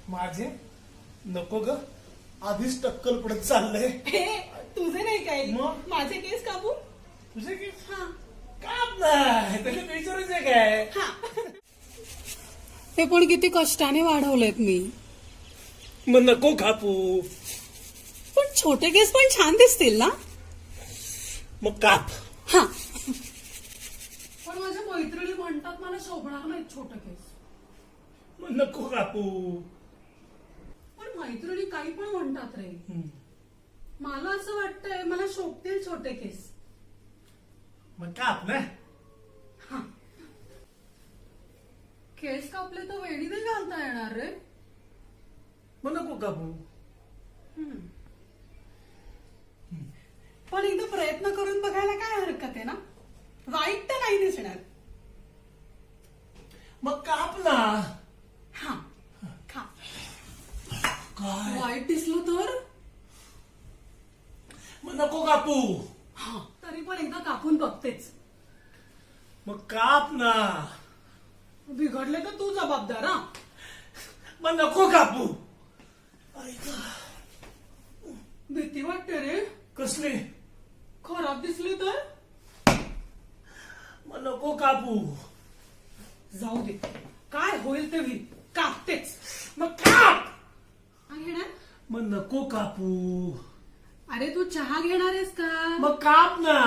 माझे नको ग, आधीच टक्कल पडत चाललंय. तुझे नाही काय मग? माझे केस कापू. तुझे की हा काप नाही त्याच्यात विचारायचं काय. ते पण किती कष्टाने वाढवलेत मी. मग नको कापू. पण छोटे केस पण छान दिसतील ना. मग काप. हा पण माझ्या मैत्रिणी म्हणतात मला शोभणार नाही छोटे केस. मग नको कापू. पण मैत्रिणी काही पण म्हणतात रे. मला असं वाटतंय मला शोभतील छोटे केस. मग काप ना. हा केस कापले तर वेणी नाही घालता येणार रे. मग नको कापू. पण एकदा प्रयत्न करून बघायला काय हरकत आहे ना. वाईट तर नाही दिसणार. मग काप ना. हा खा. काय वाईट दिसलं तर. मग नको कापू. हा तरी पण एकदा कापून बघतेच. मग काप ना. बिघडले तर तू जबाबदार. हा मग नको कापू. भीती वाटते रे. कसली. खराब दिसली तर. मग नको कापू. जाऊ दे काय होईल ते होईल. कापतेच. मग काप. काय घेणार. मग नको कापू. अरे तू चहा घेणार आहेस का. मग काप ना.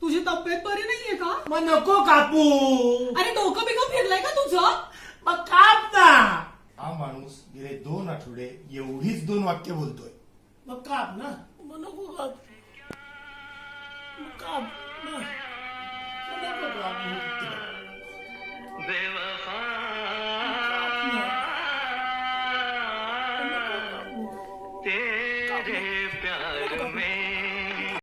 तुझी तब्येत बरी नाहीये का. मग नको कापू. अरे डोकं बिकं फिरलंय का तुझं. मग काप ना. हा माणूस गेले 2 आठवडे एवढीच 2 वाक्य बोलतोय. मग काप ना. मग नको काप. मग काप ना. मग नको कापू. बेवफा तेरे प्यार में